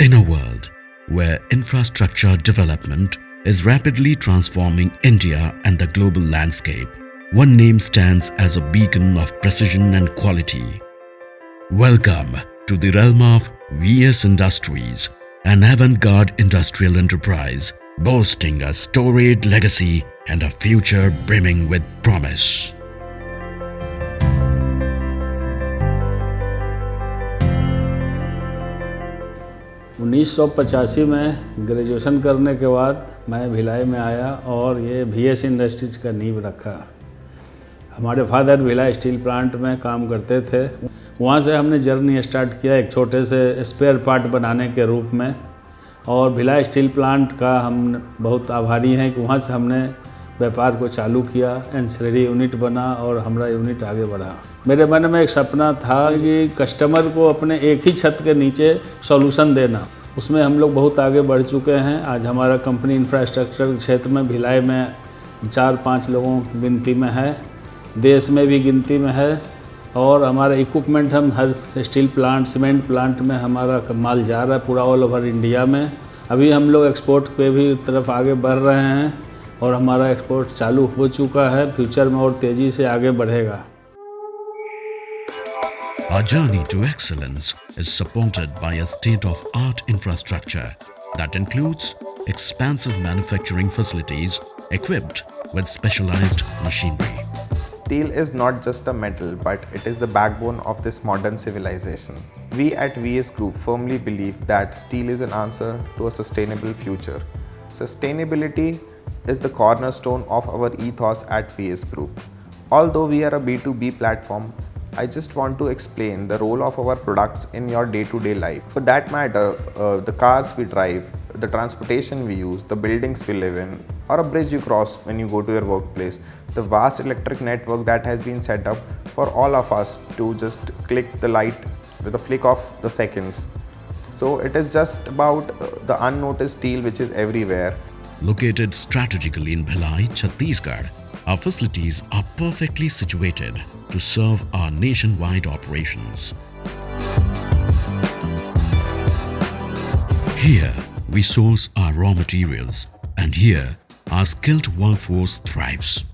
In a world where infrastructure development is rapidly transforming India and the global landscape, one name stands as a beacon of precision and quality. Welcome to the realm of VS Industries, an avant-garde industrial enterprise boasting a storied legacy and a future brimming with promise. 1985 में graduation करने के बाद मैं भिलाई में आया और ये VS industries का नींव रखा। हमारे फादर भिलाई स्टील प्लांट में काम करते थे। वहाँ से हमने जर्नी स्टार्ट किया एक छोटे से स्पेयर पार्ट बनाने के रूप में, और भिलाई स्टील प्लांट का हम बहुत आभारी हैं कि वहाँ से हमने व्यापार को चालू किया। एंसिलरी यूनिट बना और हमारा यूनिट आगे बढ़ा। मेरे मन में एक सपना था कि कस्टमर को अपने एक ही छत के नीचे सॉल्यूशन देना। उसमें हम लोग बहुत आगे बढ़ चुके हैं। आज हमारा कंपनी इंफ्रास्ट्रक्चर क्षेत्र में भिलाई में 4-5 लोगों की गिनती में है, देश में भी गिनती में है। और हमारा इक्विपमेंट हम हर स्टील प्लांट, सीमेंट प्लांट में हमारा माल जा रहा है पूरा ऑल ओवर इंडिया में। अभी हम लोग एक्सपोर्ट पे भी तरफ आगे बढ़ रहे हैं और हमारा एक्सपोर्ट चालू हो चुका है। फ्यूचर में और तेज़ी से आगे बढ़ेगा। Our journey to excellence is supported by a state-of-art infrastructure that includes expansive manufacturing facilities equipped with specialized machinery. Steel is not just a metal, but it is the backbone of this modern civilization. We at VS Group firmly believe that steel is an answer to a sustainable future. Sustainability is the cornerstone of our ethos at VS Group. Although we are a B2B platform, I just want to explain the role of our products in your day-to-day life. For that matter, the cars we drive, the transportation we use, the buildings we live in, or a bridge you cross when you go to your workplace, the vast electric network that has been set up for all of us to just click the light with a flick of the seconds. So it is just about the unnoticed steel which is everywhere. Located strategically in Bhilai, Chhattisgarh, our facilities are perfectly situated to serve our nationwide operations. Here, we source our raw materials, and here, our skilled workforce thrives.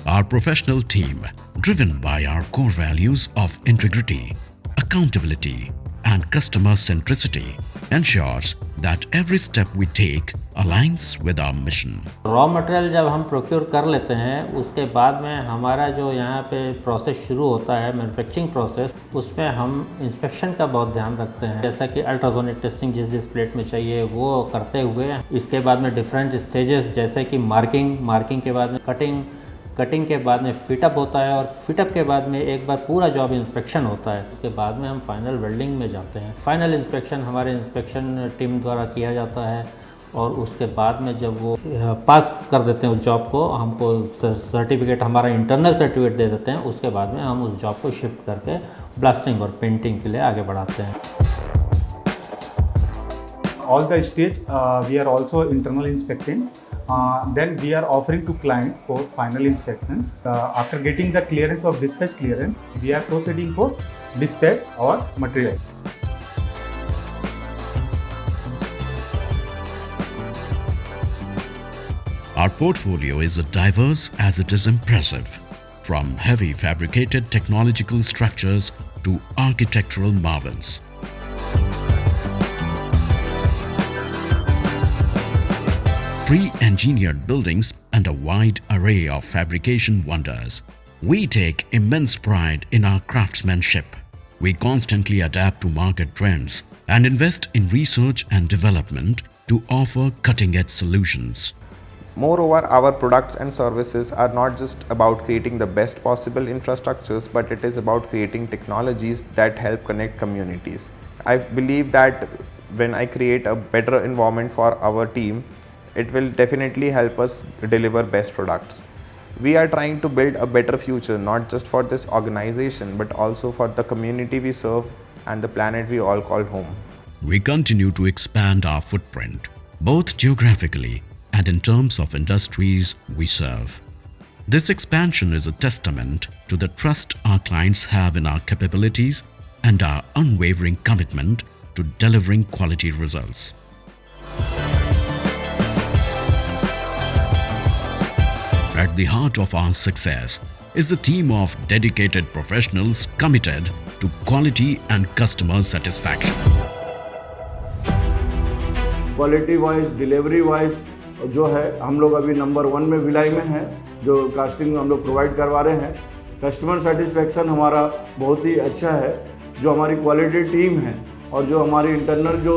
Our professional team, driven by our core values of integrity, accountability, and customer centricity, ensures that every step we take aligns with our mission. Raw material जब हम procure कर लेते हैं, उसके बाद में हमारा जो यहाँ पे प्रोसेस शुरू होता है, मैन्युफैक्चरिंग प्रोसेस, उसमें हम इंस्पेक्शन का बहुत ध्यान रखते हैं। जैसा कि अल्ट्रासोनिक टेस्टिंग जिस प्लेट में चाहिए वो करते हुए, इसके बाद में डिफरेंट स्टेजेस जैसे कि मार्किंग के बाद में कटिंग के बाद में फिटअप होता है, और फिटअप के बाद में एक बार पूरा जॉब इंस्पेक्शन होता है। उसके बाद में हम फाइनल वेल्डिंग में जाते हैं। फाइनल इंस्पेक्शन हमारे इंस्पेक्शन टीम द्वारा किया जाता है, और उसके बाद में जब वो पास कर देते हैं उस जॉब को, हमको सर्टिफिकेट, हमारा इंटरनल सर्टिफिकेट दे देते हैं। उसके बाद में हम उस जॉब को शिफ्ट करके ब्लास्टिंग और पेंटिंग के लिए आगे बढ़ाते हैं। All the stage we are also internal inspecting. Then we are offering to client for final inspections. After getting the clearance of dispatch clearance, we are proceeding for dispatch or material. Our portfolio is as diverse as it is impressive, from heavy fabricated technological structures to architectural marvels. Pre-engineered buildings and a wide array of fabrication wonders. We take immense pride in our craftsmanship. We constantly adapt to market trends and invest in research and development to offer cutting-edge solutions. Moreover, our products and services are not just about creating the best possible infrastructures, but it is about creating technologies that help connect communities. I believe that when I create a better environment for our team, it will definitely help us deliver best products. We are trying to build a better future, not just for this organization, but also for the community we serve and the planet we all call home. We continue to expand our footprint, both geographically and in terms of industries we serve. This expansion is a testament to the trust our clients have in our capabilities and our unwavering commitment to delivering quality results. At the heart of our success is a team of dedicated professionals committed to quality and customer satisfaction. Quality wise, delivery wise जो है हम लोग अभी number 1 में भिलाई में हैं, जो casting हम लोग प्रोवाइड करवा रहे हैं। कस्टमर सेटिस्फेक्शन हमारा बहुत ही अच्छा है। जो हमारी क्वालिटी टीम है और जो हमारी इंटरनल जो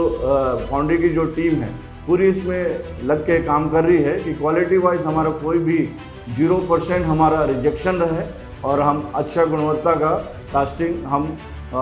फाउंड्री की जो टीम है पूरी इसमें लग के काम कर रही है कि क्वालिटी वाइज हमारा कोई भी 0% हमारा रिजेक्शन रहे और हम अच्छा गुणवत्ता का कास्टिंग हम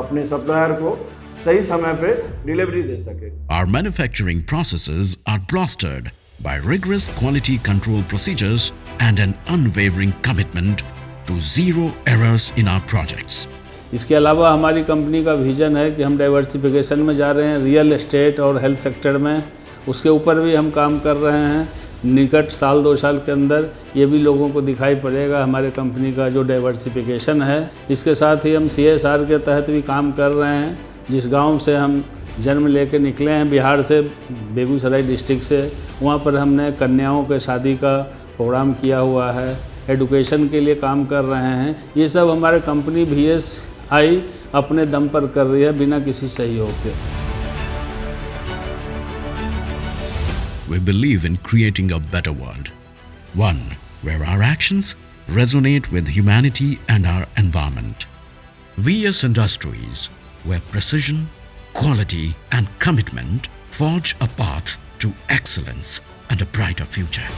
अपने सप्लायर को सही समय पे डिलीवरी दे सके। Our manufacturing processes are bolstered by rigorous quality control procedures and an unwavering commitment to zero errors in our projects. इसके अलावा हमारी कंपनी का विजन है कि हम डाइवर्सिफिकेशन में जा रहे हैं, रियल एस्टेट और हेल्थ सेक्टर में, उसके ऊपर भी हम काम कर रहे हैं। निकट साल 2 साल के अंदर ये भी लोगों को दिखाई पड़ेगा हमारे कंपनी का जो डाइवर्सिफिकेशन है। इसके साथ ही हम CSR के तहत भी काम कर रहे हैं। जिस गांव से हम जन्म लेके निकले हैं बिहार से, बेगूसराय डिस्ट्रिक्ट से, वहाँ पर हमने कन्याओं के शादी का प्रोग्राम किया हुआ है, एडुकेशन के लिए काम कर रहे हैं। ये सब हमारे कंपनी VSI अपने दम पर कर रही है बिना किसी सहयोग के। We believe in creating a better world, one where our actions resonate with humanity and our environment. VS Industries, where precision, quality and commitment forge a path to excellence and a brighter future.